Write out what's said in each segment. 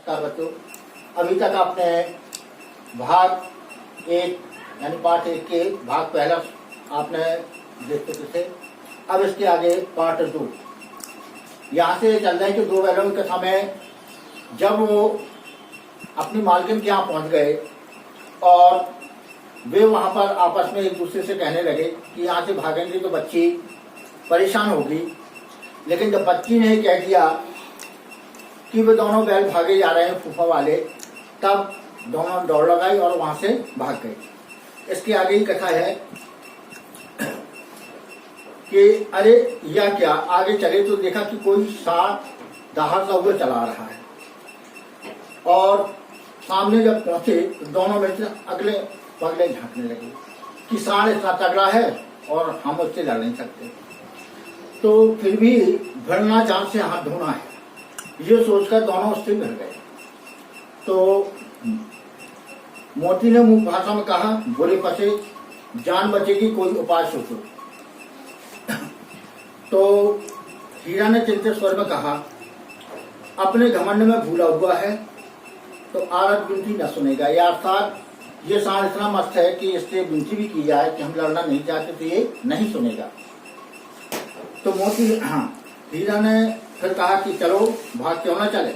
नमस्कार बच्चों, अभी तक आपने भाग एक यानी पार्ट एक के भाग पहला आपने देख चुके थे। अब इसके आगे पार्ट 2 यहाँ से चल रहे हैं कि दो बैलों की कथा में जब वो अपनी मालकिन के यहाँ पहुँच गए और वे वहाँ पर आपस में एक दूसरे से कहने लगे कि यहाँ से भागेंगे तो बच्ची परेशान होगी। लेकिन जब बच्ची ने कह दिया कि वे दोनों बैल भागे जा रहे हैं फूफा वाले, तब दोनों दौड़ लगाई और वहां से भाग गए। इसके आगे ही कथा है कि अरे यह क्या, आगे चले तो देखा कि कोई सांड दहाड़ता हुआ चला रहा है और सामने जब पहुंचे तो दोनों में से अगले पगले झांकने लगे कि सांड इतना तगड़ा है और हम उससे लड़ नहीं सकते, तो फिर भी भिड़ना जान से हाथ धोना है, ये सोचकर दोनों उससे भिड़ गए। तो मोती ने मुंह भाषा में कहा, बुरे फंसे जान बचेगी, कोई उपाय सोचो। तो हीरा ने चिंतित स्वर में कहा, अपने घमंड में भूला हुआ है तो आरत विनती न सुनेगा, या अर्थात ये सांड इतना मस्त है कि इससे विनती भी की जाए कि हम लड़ना नहीं चाहते तो ये नहीं सुनेगा। तो मोती हीरा ने फिर कहा कि चलो भाग क्यों ना चले।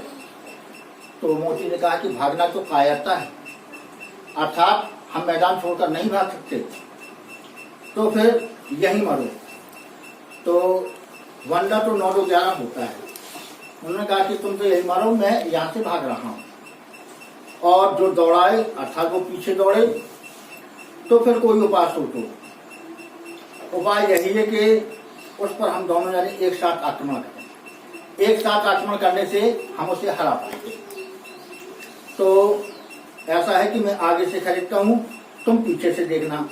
तो मोती ने कहा कि भागना तो कायरता है, अर्थात हम मैदान छोड़कर नहीं भाग सकते, तो फिर यही मरो। तो वंडा तो 9-11 होता है। उन्होंने कहा कि तुम तो यही मरो, मैं यहाँ से भाग रहा हूँ। और जो दौड़ाए अर्थात वो पीछे दौड़े, तो फिर कोई उपाय सोचो। उपाय यही है कि उस पर हम दोनों जाने एक साथ आक्रमण करें, एक साथ आक्रमण करने से हम उसे हरा पाएंगे। तो ऐसा है कि मैं आगे से खरीदता हूँ, तुम पीछे से देखना,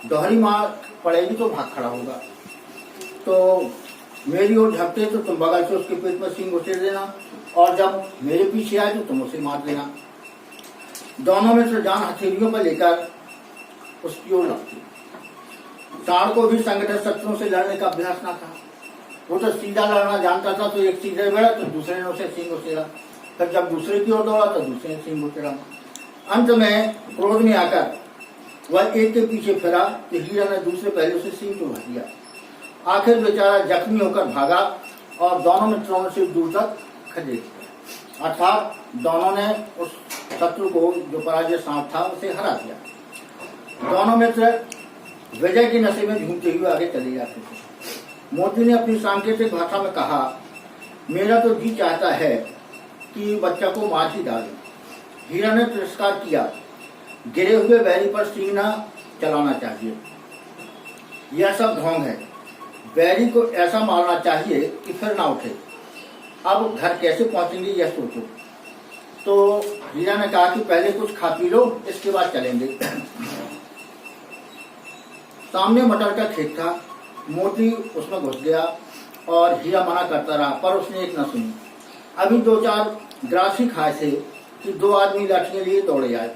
दोहरी मार पड़ेगी तो भाग खड़ा होगा। तो मेरी ओर झपटे तो तुम बगल से उसके पेट में सींग उछेड़ देना, और जब मेरे पीछे आए तो तुम उसे मार देना। दोनों में से जान हथेलियों पर लेकर उसकी ओर लगती। सांड को भी संगठित शत्रुओं से लड़ने का अभ्यास न था, वो तो सीधा लड़ना जानता था। तो एक सीधे बढ़ा तो दूसरे ने उसे सींग उछेड़ा, फिर जब दूसरे की ओर दौड़ा तो दूसरे ने सींग उछेड़ा। अंत में क्रोध में आकर वह एक के पीछे फिरा तो हीरा ने दूसरे पहले से सींग उड़ा दिया। आखिर बेचारा जख्मी होकर भागा और दोनों मित्रों से दूर तक खदेड़ दिया, अर्थात दोनों ने उस शत्रु को जो पराजय सांप था उसे हरा दिया। दोनों मित्र विजय के नशे में झूमते हुए आगे चले जाते थे। मोती ने अपनी सांकेतिक भाषा में कहा, मेरा तो जी चाहता है कि बच्चा को मार ही डाले। हीरा ने तिरस्कार किया, गिरे हुए बैरी पर सींग न चलाना चाहिए, यह सब ढोंग है। बैरी को ऐसा मारना चाहिए कि फिर ना उठे। अब घर कैसे पहुंचेंगे यह सोचो। तो हीरा ने कहा कि पहले कुछ खा पी लो, इसके बाद चलेंगे। सामने मटर का खेत था, मोती उसमें घुस गया और हीरा मना करता रहा, पर उसने एक न सुनी। अभी 2-4 ग्रासी खाए थे कि 2 आदमी लाठियां लिए दौड़े आए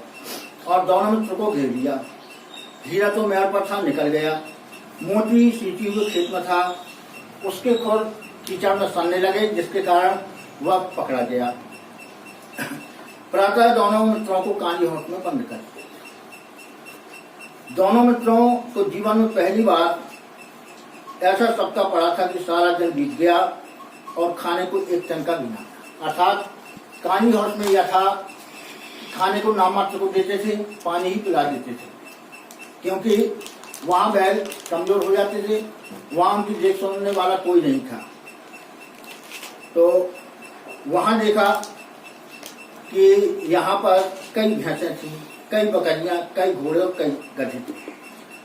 और दोनों मित्र को घेर लिया। हीरा तो मैर पर था, निकल गया। मोती सींचे हुए खेत में था, उसके खुर कीचड़ में सनने लगे, जिसके कारण वह पकड़ा गया। प्रातः दोनों मित्रों को कांजी होठ में बंद कर दिया। दोनों मित्रों को जीवन में पहली बार ऐसा सप्ताह पड़ा था कि सारा दिन बीत गया और खाने को एक टंका भी ना, अर्थात कानी हाउस में यह था, खाने को नामात्र को देते थे, पानी ही पिला देते थे, क्योंकि वहां बैल कमजोर हो जाते थे, वहां उनकी देख सुनने वाला कोई नहीं था। तो वहां देखा कि यहाँ पर कई भैंसें थी, कई बकरियां, कई घोड़े और कई गधे थे,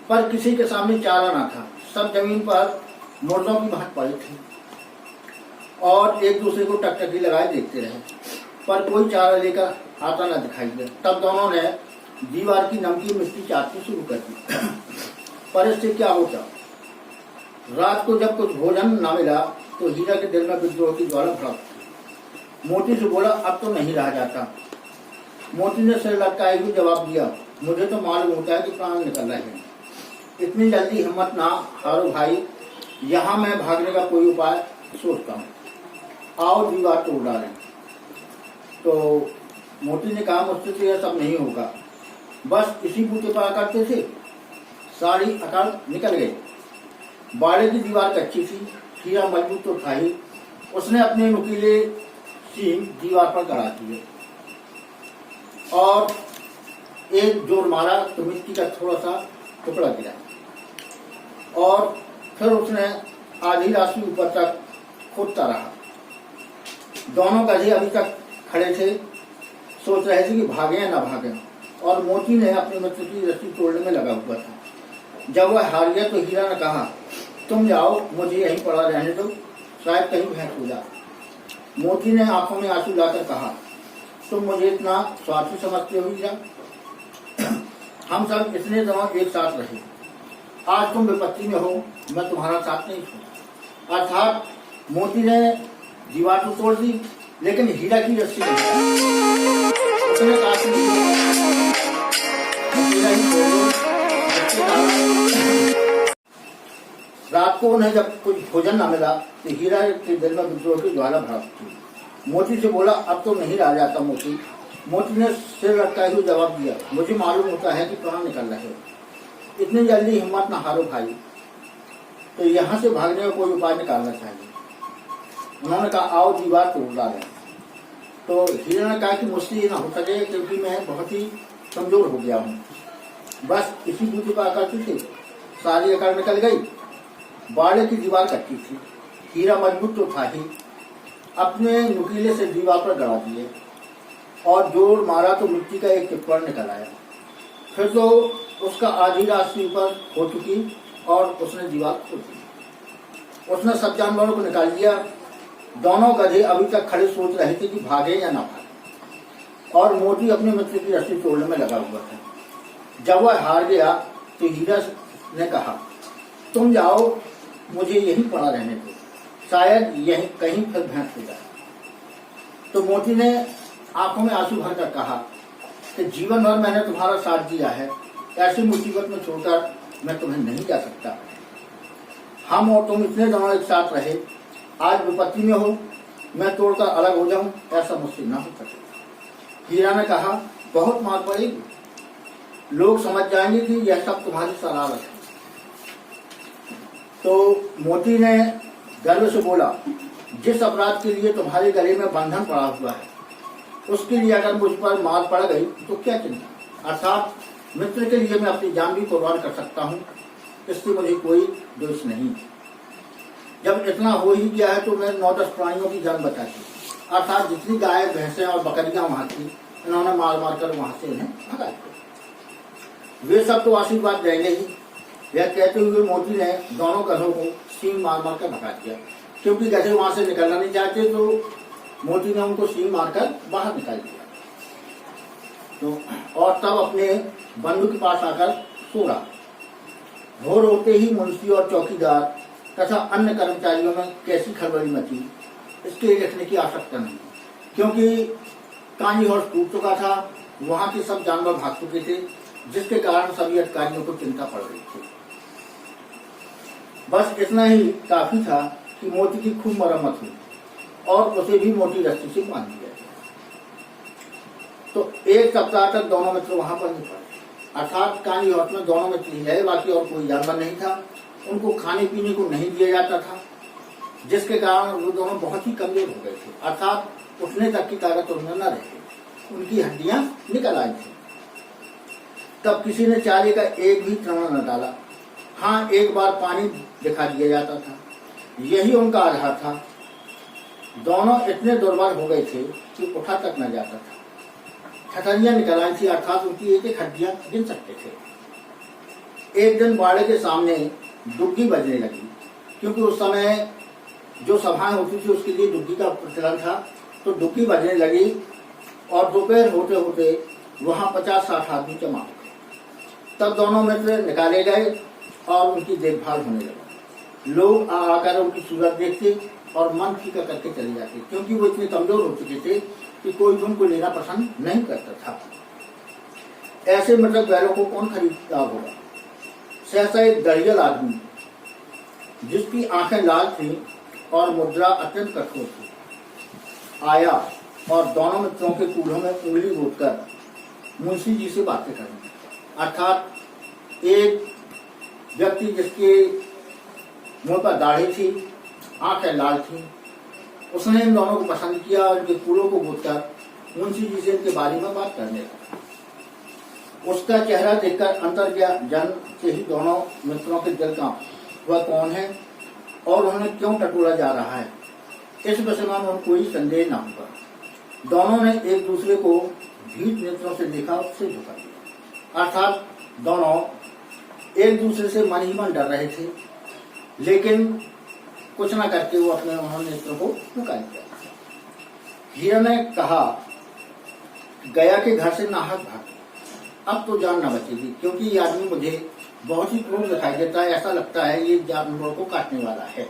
पर किसी के सामने चारा ना था। सब जमीन पर मुर्दों की भांत पड़ी थी और एक दूसरे को टकटकी लगाए देखते रहे, पर कोई चारा लेकर आता न दिखाई दिया। तब दोनों ने दीवार की नमकीन मिट्टी चाटनी शुरू कर दी, पर इससे क्या होता। रात को जब कुछ भोजन न मिला तो हीरा के दिल में विद्रोह की ज्वाला भड़क। मोती से बोला, अब तो नहीं रहा जाता। मोती ने सिर लटकाए हुए जवाब दिया, मुझे तो मालूम होता है कि प्राण निकल रहे हैं, इतनी जल्दी हिम्मत ना हारो भाई, यहाँ मैं भागने का कोई उपाय सोचता हूँ, आओ दीवार तोड़ डालें। तो मोती ने कहा मुझसे तो यह सब नहीं होगा, बस इसी बूते पर करते थे सारी अकड़ निकल गई। बाड़े की दीवार कच्ची थी, हीरा मजबूत तो था ही। उसने अपने नुकीले सींग दीवार पर गड़ा दिए और एक जोर मारा तो मिट्टी का थोड़ा सा टुकड़ा गिरा और फिर उसने आधी रात से ऊपर तक खोदता रहा। दोनों गधे अभी तक खड़े थे, सोच रहे थे कि भागे या ना भागे, और मोती ने अपने मित्र की रस्सी तोड़ने में लगा हुआ था। जब वह हार गया तो हीरा ने कहा, तुम जाओ, मुझे यहीं पड़ा रहने दो, शायद कहीं भैंस हो जाए। मोती ने आंखों में आंसू लाकर कहा, तुम मुझे इतना स्वार्थी समझते हो हीरा? हम सब इतने दिनों एक साथ रहे, आज तुम विपत्ति में हो, मैं तुम्हारा साथ नहीं छोड़ा। अर्थात मोती ने दीवार तो तोड़ दी, लेकिन हीरा की रस्सी नहीं। उसने कहा कि हीरा ही तोड़ दो। रात को उन्हें जब कुछ भोजन न मिला तो हीरा के दिल में विद्रोह की ज्वाला भड़कती। मोती से बोला, अब तो नहीं रह जाता मोती। मोती ने सिर लटकाए हुए जवाब दिया, मुझे मालूम होता है कि कहाँ निकल रहे हो, इतनी जल्दी हिम्मत न हारो भाई, तो यहाँ से भागने का कोई उपाय निकालना चाहिए। उन्होंने कहा, आओ दीवार तोड़ डालें। तो हीरा ने कहा कि मुझसे ये ना हो सके, क्योंकि मैं बहुत ही कमजोर हो गया हूँ। बस इसी बूते पर आकर थे, सारी अकड़ निकल गई। बाड़े की दीवार कच्ची थी, हीरा मजबूत तो था ही। अपने नुकीले से दीवार पर गड़ा दिए और जोर मारा तो मिट्टी का एक टिप्पण निकल आया। फिर तो उसका आधी रात से ऊपर हो चुकी और उसने दीवार खोल दी। उसने सब जानवरों को निकाल दिया। दोनों गधे अभी तक खड़े सोच रहे थे कि भागे या ना भागे, और मोती अपने मित्र की रस्सी तोड़ने में लगा हुआ था। जब वह हार गया तो हीरा ने कहा, तुम जाओ, मुझे यहीं पड़ा रहने दो, शायद यहीं कहीं फिर भैंस हो जाए। तो मोती ने आंखों में आंसू भरकर कहा कि जीवन भर मैंने तुम्हारा साथ दिया है, ऐसी मुसीबत में छोड़कर मैं तुम्हें नहीं जा सकता। हम और तुम इतने दिनों एक साथ रहे, आज विपत्ति में हो, मैं तोड़कर अलग हो जाऊं, ऐसा मुझसे ना हो सके। हीरा ने कहा, बहुत मार पड़ेगी, लोग समझ जाएंगे कि यह सब तुम्हारी शरारत है। तो मोती ने गर्व से बोला, जिस अपराध के लिए तुम्हारे गले में बंधन पड़ा हुआ है, उसके लिए अगर मुझ पर मार पड़ गई तो क्या चिंता। अर्थात मित्र के लिए मैं अपनी जान भी कुर्बान कर सकता हूँ, इससे मुझे कोई दोष नहीं। जब इतना हो ही गया है तो मैं 9-10 प्राणियों की जान बचा दी, अर्थात जितनी गाय भैंसें और बकरियां वहां थी, इन्होंने मार मार कर वहां से इन्हें भगा दिया। वे सब तो आशीर्वाद देंगे ही। यह कहते हुए मोती ने दोनों गधों को सींग मार मार कर भगा दिया, क्योंकि गधे वहां से निकलना नहीं चाहते, तो मोती ने उनको सींग मारकर बाहर निकाल दिया। तो और तब अपने बंधु के पास आकर सो रहा। भोर होते ही मुंशी और चौकीदार तथा अन्य कर्मचारियों में कैसी खलबली मची, इसके लिखने की आवश्यकता नहीं, क्योंकि कांजी हॉर्स टूट चुका था, वहां के सब जानवर भाग चुके थे, जिसके कारण सभी अधिकारियों को चिंता पड़ रही थी। बस इतना ही काफी था कि मोती की खूब मरम्मत हुई और उसे भी मोटी रस्सी से बांध दिया गया। तो एक सप्ताह तक दोनों मित्र वहां पर नहीं पड़े, अर्थात कांजी हॉर्स में दोनों मित्र ही रहे, बाकी और कोई जानवर नहीं था। उनको खाने पीने को नहीं दिया जाता था, जिसके कारण वो दोनों बहुत ही कमजोर हो गए थे, अर्थात उठने तक की ताकत उनमें न रही, उनकी हड्डियां निकल आई थी। तब किसी ने चारे का एक भी तृण न डाला। हाँ, एक बार पानी दिखा दिया जाता था, यही उनका आधार था। दोनों इतने दुर्बल हो गए थे कि उठा तक न जाता था। ठठरियां निकल आई थी, अर्थात उनकी एक एक हड्डियां गिन सकते थे। एक दिन बाड़े के सामने डुग्गी बजने लगी, क्योंकि उस समय जो सभाएं होती थी उसके लिए डुग्गी का प्रचलन था। तो डुग्गी बजने लगी और दोपहर होते होते वहां 50-60 आदमी जमा हो गए। तब दोनों मित्र निकाले गए और उनकी देखभाल होने लगी। लोग आकर उनकी सूरत देखते और मन फीका करके चले जाते, क्योंकि वो इतने कमजोर हो चुके थे कि कोई उनको लेना पसंद नहीं करता था। ऐसे मतलब बैलों को कौन खरीदता होगा। सहसा एक दरियल आदमी, जिसकी आंखें लाल थी और मुद्रा अत्यंत कठोर थी, आया और दोनों मित्रों के कूल्हों में उंगली घोंटकर मुंशी जी से बातें करने। अर्थात एक व्यक्ति जिसके मुंह पर दाढ़ी थी, आंखें लाल थी, उसने इन दोनों को पसंद किया और इनके कूलों को घोंटकर मुंशी जी से इनके बारे में बात करने लगा। उसका चेहरा देखकर अंतर जन से ही दोनों मित्रों के दिल का वह कौन है और उन्हें क्यों टटोला जा रहा है, इस विषय में उनको कोई संदेह न हुआ। दोनों ने एक दूसरे को भीत नेत्रों से देखा, उससे झुका दिया। अर्थात दोनों एक दूसरे से मन ही मन डर रहे थे, लेकिन कुछ न करके वो अपने उन्होंने नेत्रों को झुका दिया। हीरा ने कहा, गया के घर से नाहक भागे, अब तो जान न बचेगी, क्योंकि ये आदमी मुझे बहुत ही क्रूर दिखाई देता है, ऐसा लगता है ये जानवरों को काटने वाला है।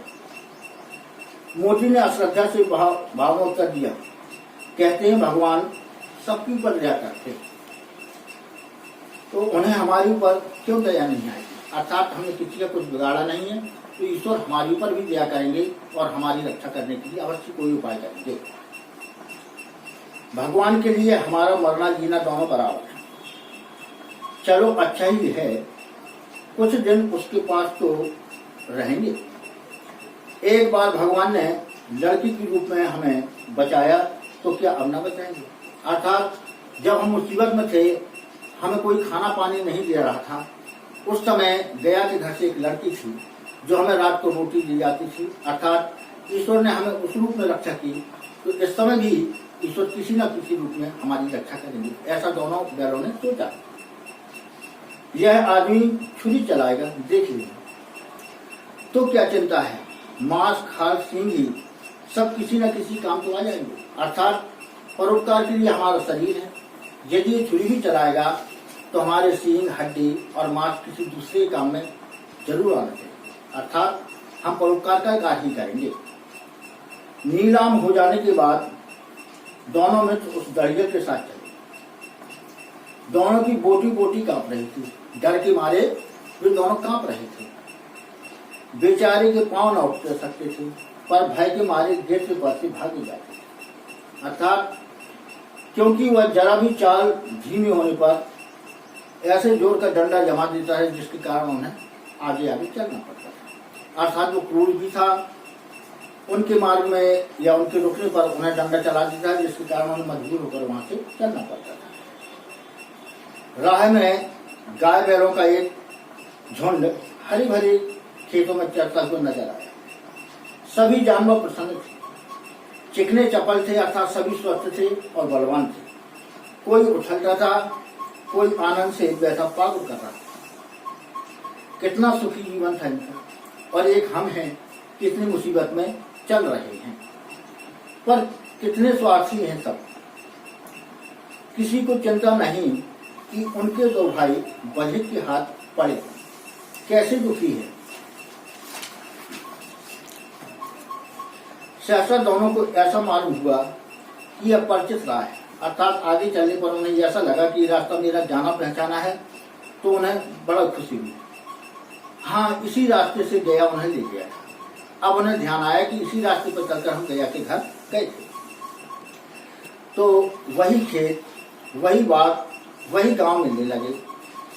मोती ने अश्रद्धा से भाव में उत्तर दिया, कहते हैं भगवान सबके ऊपर दया करते, तो उन्हें हमारे ऊपर क्यों दया नहीं आएगी। अर्थात हमने किसी का कुछ बिगाड़ा नहीं है, तो ईश्वर हमारे ऊपर भी दया करेंगे और हमारी रक्षा करने के लिए अवश्य कोई उपाय करेंगे। भगवान के लिए हमारा मरना जीना दोनों बराबर है। चलो अच्छा ही है, कुछ दिन उसके पास तो रहेंगे। एक बार भगवान ने लड़की के रूप में हमें बचाया, तो क्या अब न बचाएंगे। अर्थात जब हम मुसीबत में थे, हमें कोई खाना पानी नहीं दे रहा था, उस समय गया के घर से एक लड़की थी जो हमें रात को रोटी दी जाती थी। अर्थात ईश्वर ने हमें उस रूप में रक्षा की, तो इस समय भी ईश्वर किसी न किसी रूप में हमारी रक्षा करेंगे, ऐसा दोनों बैलों ने सोचा। यह आदमी छुरी चलाएगा, देख लीजिए, तो क्या चिंता है, मांस खाल सींग ही सब किसी न किसी काम तो आ जाएंगे। अर्थात परोपकार के लिए हमारा शरीर है, यदि ये छुरी भी चलाएगा तो हमारे सींग हड्डी और मांस किसी दूसरे काम में जरूर आना चाहिए। अर्थात हम परोपकार का कार्य ही करेंगे। नीलाम हो जाने के बाद दोनों मित्र उस दरिया के साथ चले। दोनों की बोटी बोटी कांप रही थी, डर के मारे वे दोनों कांप रहे थे। बेचारे के पांव न उठ सकते थे, पर भय के मारे गेट से बच के भागे जाते। अर्थात क्योंकि वह जरा भी चाल धीमी होने पर ऐसे जोर का डंडा जमा देता है, जिसके कारण उन्हें आगे आगे चलना पड़ता है। अर्थात वो क्रूर भी था, उनके मार्ग में या उनके रुकने पर उन्हें डंडा चला देता है, जिसके कारण उन्हें मजबूर होकर वहां से चलना पड़ता था। राह में गाय बैलों का एक झुंड हरी भरी खेतों में चरता हुआ नजर आया। सभी जानवर प्रसन्न थे, चिकने चपल थे, अर्थात सभी स्वस्थ थे और बलवान थे। कोई उछलता था, कोई आनंद से बैठा पागल कर रहा था। कितना सुखी जीवन था इनका, और एक हम हैं, कितनी मुसीबत में चल रहे हैं, पर कितने स्वार्थी हैं सब। किसी को चिंता नहीं कि उनके दो भाई बधिक के हाथ पड़े, कैसे दुखी है। सहसा दोनों को ऐसा मालूम हुआ कि यह परिचित राह है। अर्थात आगे चलने पर उन्हें ऐसा लगा कि रास्ता मेरा जाना पहचाना है, तो उन्हें बड़ा खुशी हुई। हाँ, इसी रास्ते से गया उन्हें ले गया था। अब उन्हें ध्यान आया कि इसी रास्ते पर चलकर हम गया के घर गए थे। तो वही खेत, वही बात, वही गांव मिलने लगे।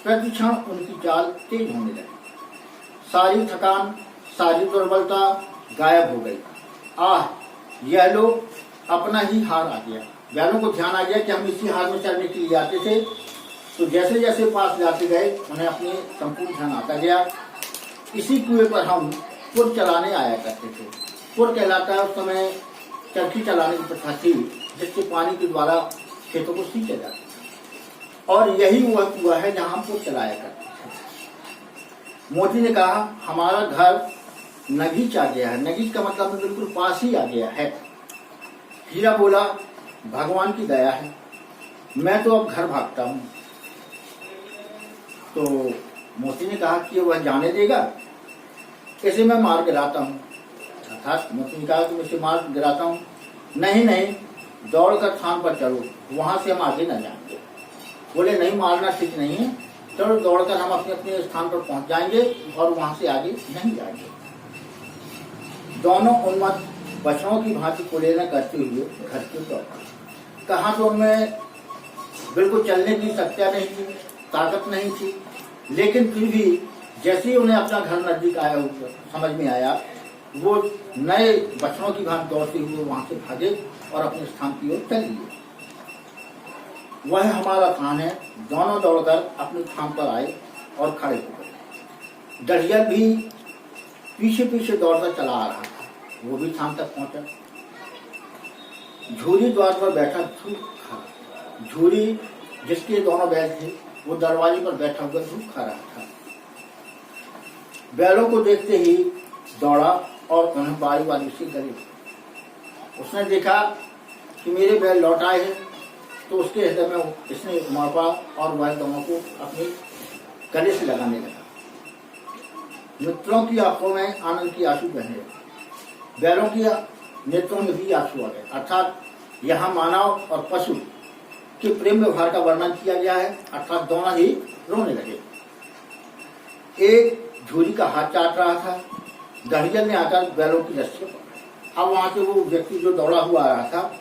प्रतिक्षण उनकी चाल तेज होने लगी। सारी थकान, सारी दुर्बलता गायब हो गई। आह, यह लोग अपना ही हार आ गया। बैलों को ध्यान आ गया कि हम इसी हार में चलने के लिए आते थे, तो जैसे जैसे पास जाते गए उन्हें अपने संपूर्ण ध्यान आता गया। इसी कुएं पर हम पुर चलाने आया करते थे। पुर कहलाता है उस समय चरखी चलाने की प्रथा थी, जिसके पानी के द्वारा खेतों को सींचा जाता था, और यही वह कुआं है जहां हम पुर चलाया करते थे। मोती ने कहा, हमारा घर नगीच आ गया है। नगीच का मतलब बिल्कुल पास ही आ गया है। हीरा बोला, भगवान की दया है, मैं तो अब घर भागता हूं। तो मोती ने कहा कि वह जाने देगा, इसे मैं मार गिराता हूं। अर्थात मोती ने कहा कि मैं इसे मार गिराता हूं। नहीं नहीं, दौड़कर थान पर चलो, वहां से हम आगे न जाएंगे। बोले नहीं, मारना ठीक नहीं है, चलो दौड़कर हम अपने अपने स्थान पर पहुंच जाएंगे और वहां से आगे नहीं जाएंगे। दोनों उन्मत्त बछड़ों की भांति कुलेना करते हुए घर की दौड़। कहाँ तो उनमें बिल्कुल चलने की शक्तियाँ नहीं थी, ताकत नहीं थी, लेकिन फिर भी जैसे ही उन्हें अपना घर नजदीक आया, समझ में आया, वो नए बच्चों की भांति दौड़ते हुए वहां से भागे और अपने स्थान की ओर चल लिए। वह हमारा थान है। दोनों दौड़कर अपने स्थान पर आए और खड़े हो गए। दरियल भी पीछे पीछे दौड़कर चला आ रहा था, वो भी स्थान तक पहुंचा। झूरी द्वार पर बैठा धूप खा, झूरी जिसके दोनों बैल थे वो दरवाजे पर बैठा हुआ धूप खा रहा था। बैलों को देखते ही दौड़ा और उन्हें बारी बारी से गले। उसने देखा कि मेरे बैल लौट आए हैं, तो उसके हृदय में इसने मापा और वह दोनों को अपने गले से लगाने लगा। मित्रों की आंखों में आनंद की आंसू बहने लगे, बैलों की नेत्रों में भी आंसू आ गए। अर्थात यहाँ मानव और पशु के प्रेम व्यवहार का वर्णन किया गया है, अर्थात दोनों ही रोने लगे। एक झूरी का हाथ चाट रहा था, दरियल ने आकर बैलों की रस्सियां पकड़ी। अब वहां से वो व्यक्ति जो दौड़ा हुआ आ रहा था,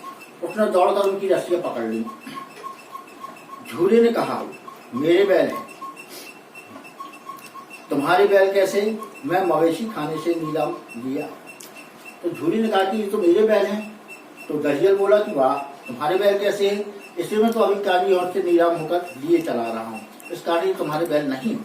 उसने दौड़कर उनकी रस्सियां पकड़ ली। झूरी ने कहा, मेरे बैल हैं। तुम्हारे बैल कैसे? मैं मवेशी खाने से नीलाम लिया। तो झूरी ने कहा कि ये तो मेरे बैल हैं। तो दरियल बोला कि वाह, तुम्हारे बैल कैसे हैं? इसलिए मैं तो अभी काली और से नीलाम होकर लिए चला रहा हूँ, इस कारण तुम्हारे बैल नहीं।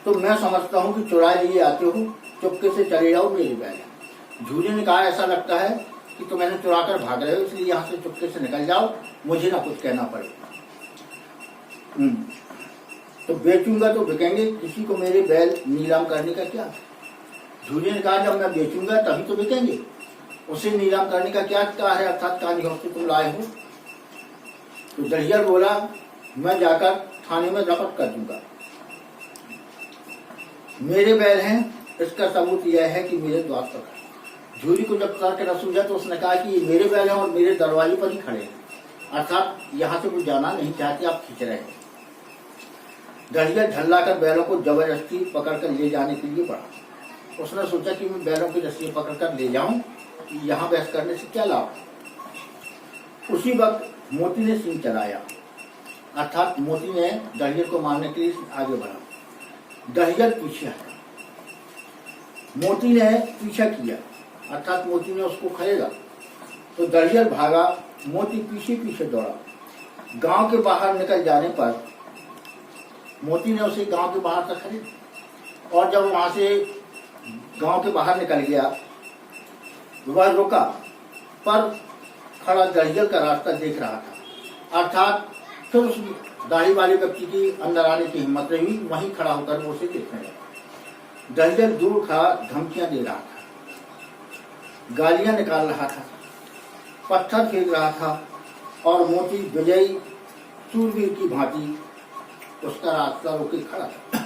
तो मैं समझता हूँ कि चुराए लिए आते हो, चुपके से चले जाओ, मेरे बैल हैं। झूरी ने कहा, ऐसा लगता है कि तुम मैंने चुरा कर भाग रहे हो, इसलिए यहाँ से चुपके से निकल जाओ, मुझे ना कुछ कहना पड़ेगा। तो बेचूंगा तो बिकेंगे, किसी को मेरे बैल नीलाम करने का क्या? झूरी ने कहा, जब मैं बेचूंगा तभी तो बिकेंगे, उसे नीलाम करने का क्या है? अर्थात काली से तुम लाए हो। तो दरियल बोला, मैं जाकर थाने में रपट कर दूंगा। मेरे बैल हैं, इसका सबूत यह है कि मेरे द्वार पर। झूरी को जब तर्क न सूझा तो उसने कहा कि मेरे बैल हैं और मेरे दरवाजे पर ही खड़े हैं, अर्थात यहाँ से कुछ जाना नहीं चाहते, आप खींच रहे हैं। दरियल झल्लाकर बैलों को जबरदस्ती पकड़कर ले जाने के लिए बढ़ा। उसने सोचा कि मैं बैलों की रस्सी पकड़कर ले जाऊं, यहाँ बहस करने से क्या लाभ। उसी वक्त मोती ने सींग चलाया, अर्थात मोती ने दरियल को मारने के लिए आगे बढ़ा। दरियल पीछे आया, मोती ने पीछा किया, अर्थात मोती ने उसको खरीदा। तो दरियल भागा, मोती पीछे पीछे दौड़ा। गांव के बाहर निकल जाने पर मोती ने उसे गांव के बाहर तक खरीदा, और जब वहां से गांव के बाहर निकल गया, वह रुका, पर खड़ा दरियल का रास्ता देख रहा था। अर्थात फिर उस दाढ़ी वाले व्यक्ति की अंदर आने की हिम्मत नहीं हुई, वहीं खड़ा होकर वो उसे देखने लगा। दरियल दूर खड़ा धमकियां दे रहा था, गालियां निकाल रहा था, पत्थर फेंक रहा था, और मोती विजयी सूरवीर की भांति उसका रास्ता रोके खड़ा था।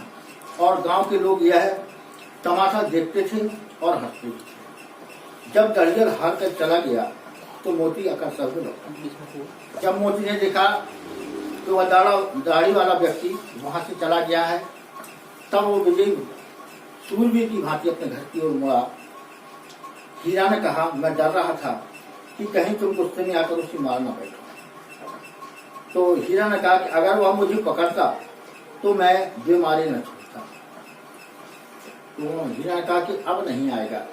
और गांव के लोग यह तमाशा देखते थे और हंसते थे। जब दरियल हार कर चला गया तो मोती अकड़ में लौटा। जब मोती ने देखा तो वह दाढ़ी वाला व्यक्ति वहां से चला गया है, तब वो विजयी सूरवीर की भांति अपने घर की ओर मुड़ा। हीरा ने कहा, मैं डर रहा था कि कहीं तुम गुस्से में आकर उसे मारना बैठो। तो हीरा ने कहा कि अगर वह मुझे पकड़ता तो मैं बेमारे न छोड़ता। तो हीरा ने कहा कि अब नहीं आएगा,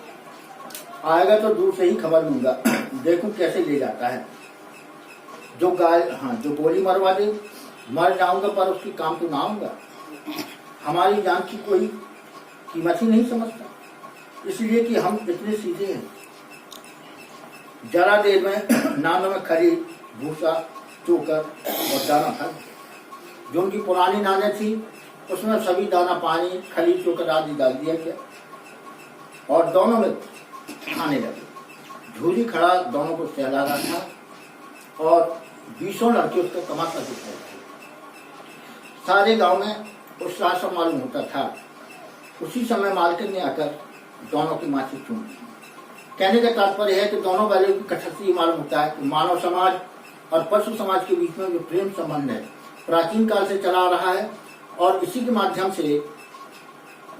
आएगा तो दूर से ही खबर लूंगा, देखूं कैसे ले जाता है। जो गोली मरवा दे, मर जाऊंगा, पर उसकी काम तो ना आऊंगा। हमारी जान की कोई कीमत ही नहीं समझता, इसलिए कि हम इतने सीधे हैं। जरा देर में नानों में खरी भूसा, चोकर और दाना था। जो उनकी पुरानी नाने थी उसमें सभी दाना, पानी, खली, चोकर आदि डाल दिया गया और दोनों में खाने लगे। झूरी खड़ा दोनों को सहला रहा था और 20 लड़के उसका तमाशा देख रहे थे। सारे गांव में उत्साह सा मालूम होता था। उसी समय मालकिन ने आकर दोनों की माछी चूम दी। कहने का तात्पर्य है कि दोनों बैलों की कथा से मालूम होता है कि मानव समाज और पशु समाज के बीच में जो प्रेम संबंध है प्राचीन काल से चला आ रहा है, और इसी के माध्यम से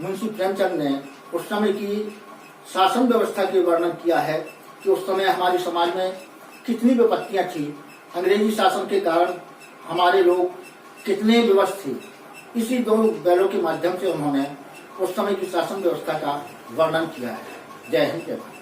मुंशी प्रेमचंद ने उस समय की शासन व्यवस्था के वर्णन किया है कि उस समय हमारे समाज में कितनी विपत्तियां थी, अंग्रेजी शासन के कारण हमारे लोग कितने विवश थे। इसी दो बैलों के माध्यम से उन्होंने उस समय की शासन व्यवस्था का वर्णन किया है। जय हिंद, जय भारत।